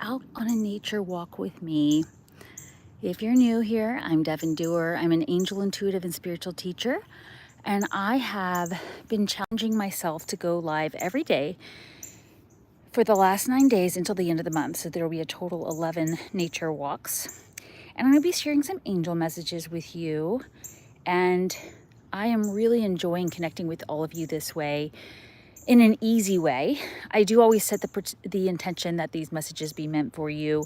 Out on a nature walk with me. If you're new here, I'm Devin Dewar. I'm an angel intuitive and spiritual teacher, and I have been challenging myself to go live every day for the last 9 days until the end of the month. So there will be a total 11 nature walks, and I'm going to be sharing some angel messages with you. And I am really enjoying connecting with all of you this way, in an easy way. I do always set the intention that these messages be meant for you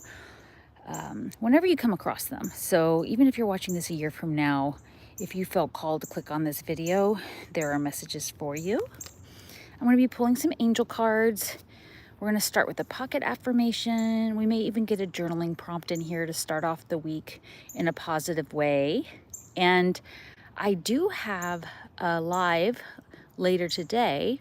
whenever you come across them. So even if you're watching this a year from now, if you felt called to click on this video, there are messages for you. I'm going to be pulling some angel cards. We're going to start with a pocket affirmation. We may even get a journaling prompt in here to start off the week in a positive way. And I do have a live later today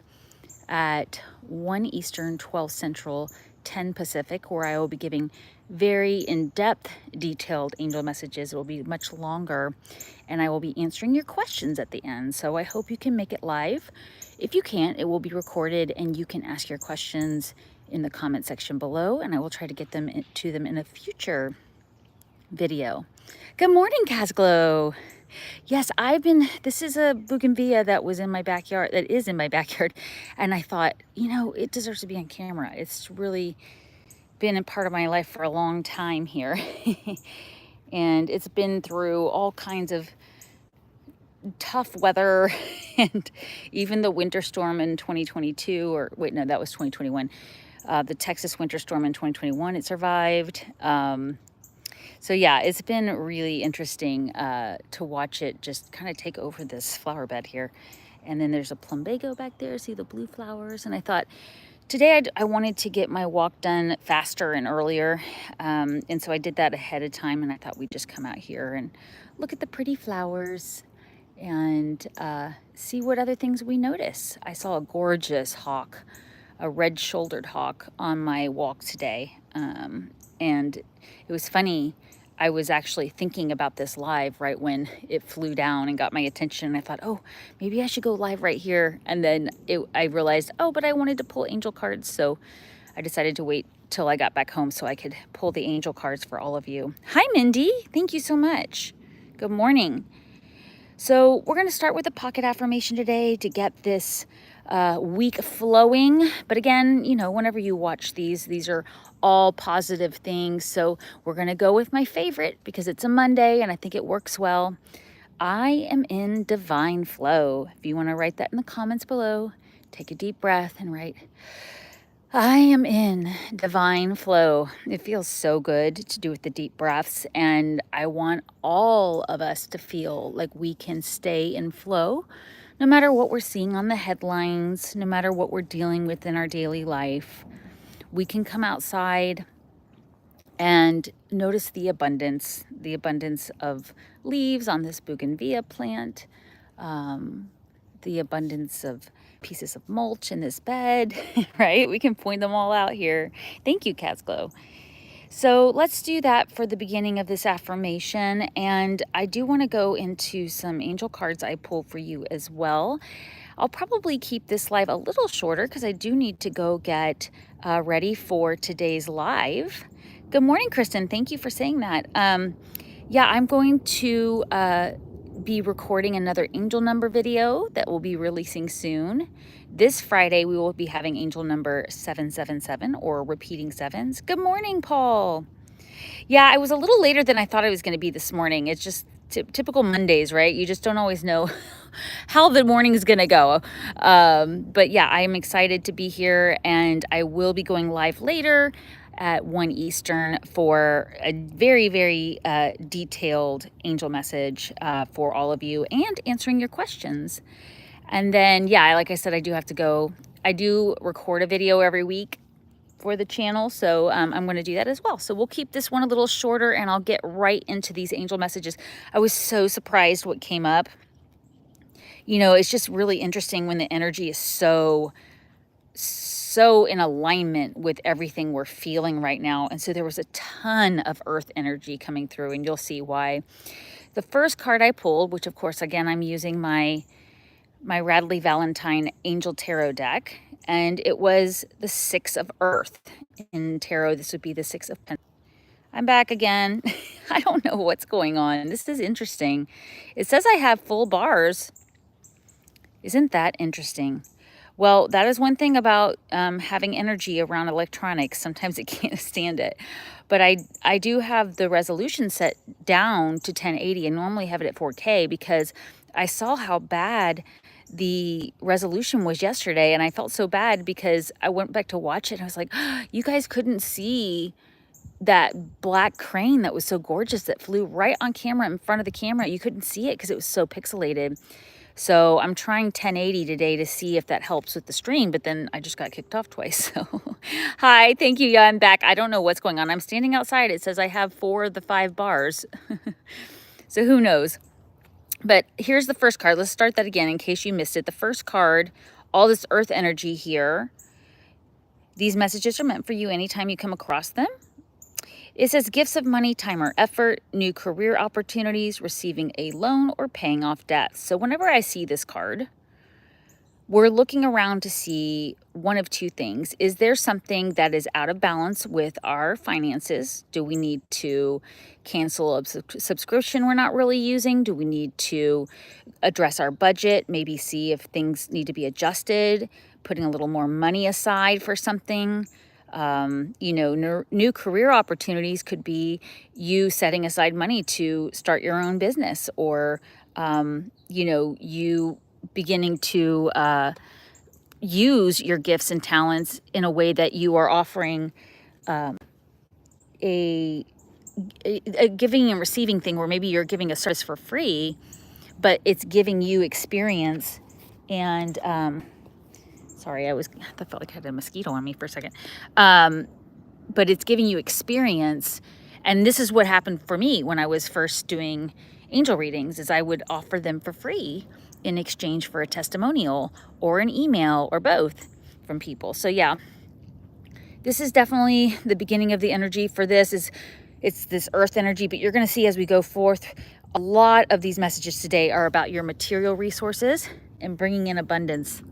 at 1 Eastern, 12 Central, 10 Pacific, where I will be giving very in-depth, detailed angel messages. It will be much longer, and I will be answering your questions at the end. So I hope you can make it live. If you can't, it will be recorded, and you can ask your questions in the comment section below, and I will try to get them to them in a future video. Good morning, Casglow. Yes, this is a bougainvillea that is in my backyard, and I thought, it deserves to be on camera. It's really been a part of my life for a long time here. And it's been through all kinds of tough weather and even the winter storm in 2022, or wait, no, that was 2021. The Texas winter storm in 2021, it survived. So yeah, it's been really interesting to watch it just kind of take over this flower bed here. And then there's a plumbago back there, see the blue flowers. And I thought today I wanted to get my walk done faster and earlier. And so I did that ahead of time, and I thought we'd just come out here and look at the pretty flowers and see what other things we notice. I saw a gorgeous hawk, a red-shouldered hawk on my walk today. And it was funny. I was actually thinking about this live right when it flew down and got my attention. And I thought, oh, maybe I should go live right here. And then I realized, oh, but I wanted to pull angel cards. So I decided to wait till I got back home so I could pull the angel cards for all of you. Hi, Mindy. Thank you so much. Good morning. So we're going to start with a pocket affirmation today to get this week flowing. But again, whenever you watch these are all positive things. So we're going to go with my favorite because it's a Monday and I think it works well. I am in divine flow. If you want to write that in the comments below, take a deep breath and write, I am in divine flow. It feels so good to do with the deep breaths, and I want all of us to feel like we can stay in flow no matter what we're seeing on the headlines, no matter what we're dealing with in our daily life. We can come outside and notice the abundance of leaves on this bougainvillea plant, the abundance of pieces of mulch in this bed, right? We can point them all out here. Thank you, Casglow. So let's do that for the beginning of this affirmation. And I do want to go into some angel cards I pulled for you as well. I'll probably keep this live a little shorter because I do need to go get ready for today's live. Good morning, Kristen. Thank you for saying that. Yeah, I'm going to be recording another angel number video that we'll be releasing soon. This Friday, we will be having angel number 777, or repeating sevens. Good morning, Paul. Yeah, I was a little later than I thought I was going to be this morning. It's just typical Mondays, right? You just don't always know how the morning is going to go. But yeah, I am excited to be here, and I will be going live later at 1 Eastern for a very, very detailed angel message for all of you and answering your questions. And then, yeah, like I said, I do have to go. I do record a video every week for the channel, so I'm going to do that as well. So we'll keep this one a little shorter, and I'll get right into these angel messages. I was so surprised what came up. It's just really interesting when the energy is so in alignment with everything we're feeling right now. And so there was a ton of earth energy coming through, and you'll see why. The first card I pulled, which of course, again, I'm using my Radley Valentine Angel Tarot deck. and it was the Six of Earth. In tarot, this would be the Six of Pentacles. I'm back again. I don't know what's going on. This is interesting. It says I have full bars. Isn't that interesting? Well, that is one thing about having energy around electronics. Sometimes it can't stand it. But I do have the resolution set down to 1080 and normally have it at 4K because I saw how bad the resolution was yesterday. And I felt so bad because I went back to watch it and I was like, oh, you guys couldn't see that black crane that was so gorgeous that flew right on camera in front of the camera. You couldn't see it because it was so pixelated. So I'm trying 1080 today to see if that helps with the stream, but then I just got kicked off twice. So hi, thank you. Yeah, I'm back. I don't know what's going on. I'm standing outside. It says I have 4 of the 5 bars. So who knows? But here's the first card. Let's start that again in case you missed it. The first card, all this earth energy here. These messages are meant for you anytime you come across them. It says gifts of money, time, or effort, new career opportunities, receiving a loan, or paying off debts. So whenever I see this card, we're looking around to see one of two things. Is there something that is out of balance with our finances? Do we need to cancel a subscription we're not really using? Do we need to address our budget? Maybe see if things need to be adjusted, putting a little more money aside for something. You know, new career opportunities could be you setting aside money to start your own business, or, you know, you beginning to use your gifts and talents in a way that you are offering a giving and receiving thing, where maybe you're giving a service for free, but it's giving you experience. And sorry, I felt like I had a mosquito on me for a second. But it's giving you experience. And this is what happened for me when I was first doing angel readings, is I would offer them for free in exchange for a testimonial or an email or both from people. So yeah, this is definitely the beginning of the energy for this. It's this earth energy, but you're going to see as we go forth, a lot of these messages today are about your material resources and bringing in abundance.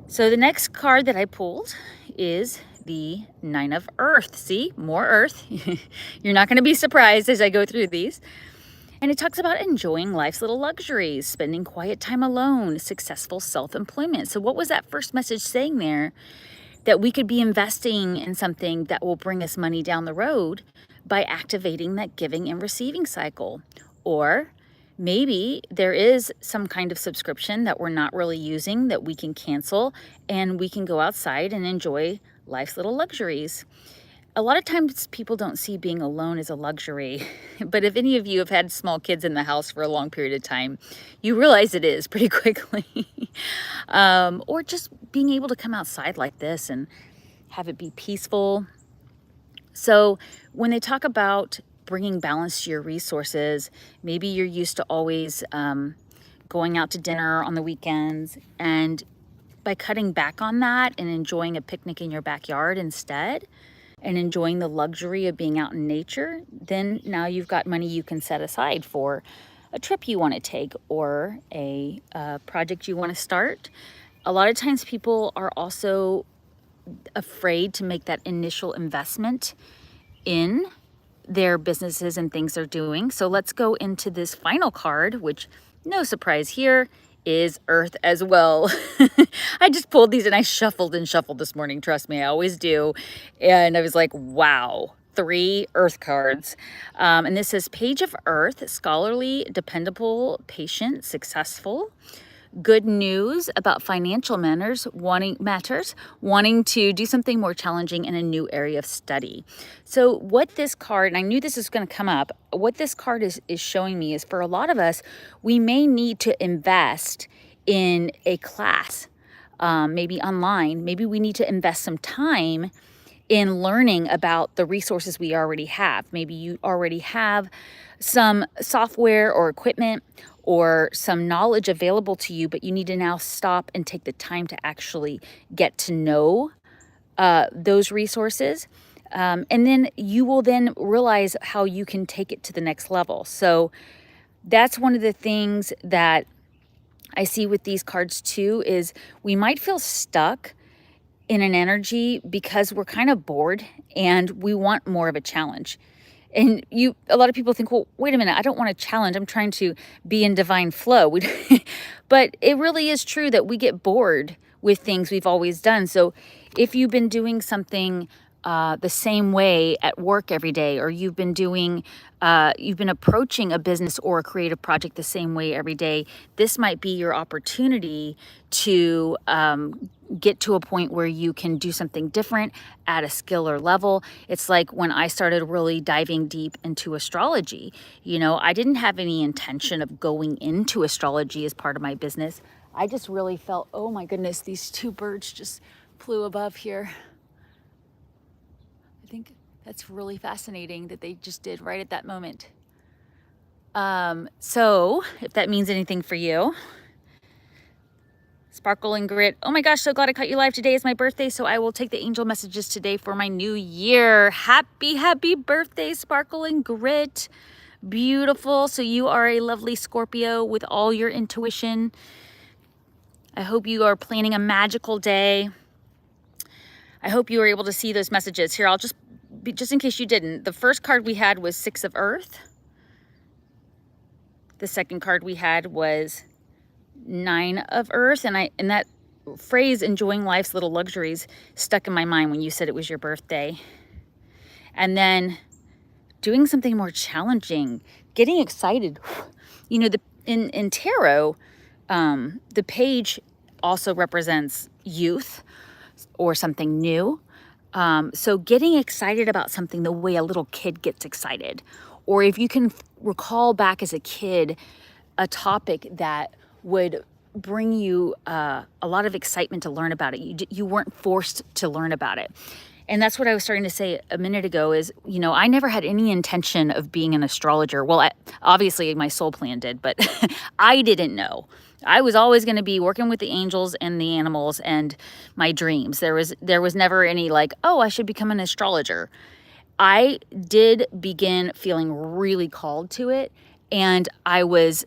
So the next card that I pulled is the Nine of Earth. See, more earth. You're not going to be surprised as I go through these. And it talks about enjoying life's little luxuries, spending quiet time alone, successful self-employment. So what was that first message saying there? That we could be investing in something that will bring us money down the road by activating that giving and receiving cycle. Or maybe there is some kind of subscription that we're not really using that we can cancel, and we can go outside and enjoy life's little luxuries. A lot of times people don't see being alone as a luxury, but if any of you have had small kids in the house for a long period of time, you realize it is pretty quickly. Or just being able to come outside like this and have it be peaceful. So when they talk about bringing balance to your resources, maybe you're used to always going out to dinner on the weekends, and by cutting back on that and enjoying a picnic in your backyard instead, and enjoying the luxury of being out in nature, then now you've got money you can set aside for a trip you want to take or a project you want to start. A lot of times people are also afraid to make that initial investment in their businesses and things they're doing. So let's go into this final card, which, no surprise here, is Earth as well. I just pulled these and I shuffled and shuffled this morning. Trust me, I always do. And I was like, wow, 3 Earth cards. And this says Page of Earth, scholarly, dependable, patient, successful. Good news about financial matters, wanting to do something more challenging in a new area of study. So what this card, and I knew this was going to come up, what this card is showing me is, for a lot of us, we may need to invest in a class, maybe online. Maybe we need to invest some time in learning about the resources we already have. Maybe you already have some software or equipment or some knowledge available to you, but you need to now stop and take the time to actually get to know those resources. And then you will then realize how you can take it to the next level. So that's one of the things that I see with these cards too, is we might feel stuck in an energy because we're kind of bored and we want more of a challenge. And a lot of people think, well, wait a minute, I don't want a challenge. I'm trying to be in divine flow. But it really is true that we get bored with things we've always done. So if you've been doing something the same way at work every day, or you've been approaching a business or a creative project the same way every day, this might be your opportunity to get to a point where you can do something different at a skill or level. It's like when I started really diving deep into astrology. I didn't have any intention of going into astrology as part of my business. I just really felt, oh my goodness, these two birds just flew above here. I think that's really fascinating that they just did right at that moment. So if that means anything for you, Sparkle and Grit. Oh my gosh, so glad I caught you live. Today is my birthday, so I will take the angel messages today for my new year. Happy birthday, Sparkle and Grit. Beautiful. So you are a lovely Scorpio with all your intuition. I hope you are planning a magical day. I hope you were able to see those messages. Here, just in case you didn't, the first card we had was Six of Earth. The second card we had was Nine of Earth, and that phrase, enjoying life's little luxuries, stuck in my mind when you said it was your birthday. And then doing something more challenging, getting excited. In tarot, the page also represents youth or something new. So getting excited about something the way a little kid gets excited, or if you can recall back as a kid, a topic that would bring you a lot of excitement to learn about it. You weren't forced to learn about it. And that's what I was starting to say a minute ago is, I never had any intention of being an astrologer. Well, obviously my soul plan did, but I didn't know. I was always going to be working with the angels and the animals and my dreams. There was never any like, oh, I should become an astrologer. I did begin feeling really called to it, and I was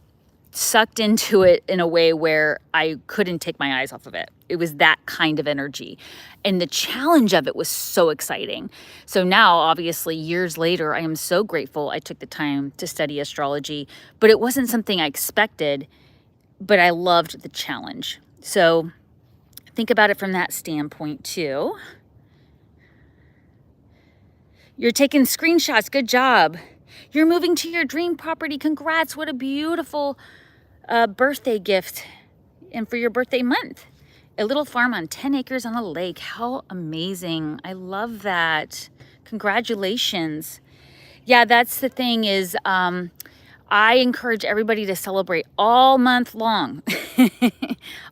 sucked into it in a way where I couldn't take my eyes off of it. It was that kind of energy. And the challenge of it was so exciting. So now, obviously, years later, I am so grateful I took the time to study astrology, but it wasn't something I expected, but I loved the challenge. So think about it from that standpoint too. You're taking screenshots. Good job. You're moving to your dream property. Congrats. What a beautiful birthday gift. And for your birthday month. A little farm on 10 acres on a lake. How amazing. I love that. Congratulations. Yeah, that's the thing is I encourage everybody to celebrate all month long.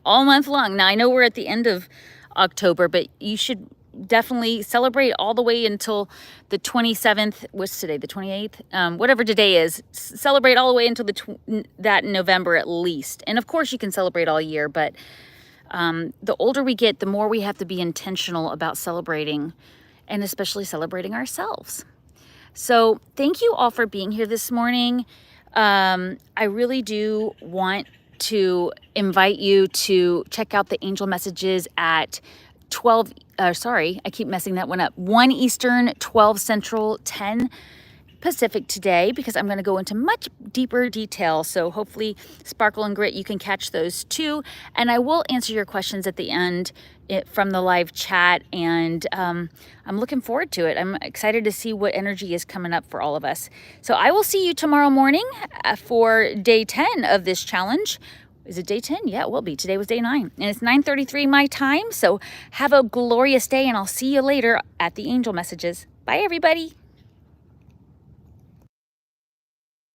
All month long. Now, I know we're at the end of October, but you should definitely celebrate all the way until the 27th. What's today? The 28th? Whatever today is. Celebrate all the way until that in November at least. And of course you can celebrate all year, but the older we get, the more we have to be intentional about celebrating, and especially celebrating ourselves. So thank you all for being here this morning. I really do want to invite you to check out the angel messages at 12, I keep messing that one up. 1 Eastern, 12 Central, 10 Pacific today, because I'm going to go into much deeper detail. So hopefully, Sparkle and Grit, you can catch those too. And I will answer your questions at the end from the live chat. And I'm looking forward to it. I'm excited to see what energy is coming up for all of us. So I will see you tomorrow morning for day 10 of this challenge. Is it day 10? Yeah, it will be. Today was day 9. And it's 9:33 my time. So have a glorious day, and I'll see you later at the angel messages. Bye, everybody.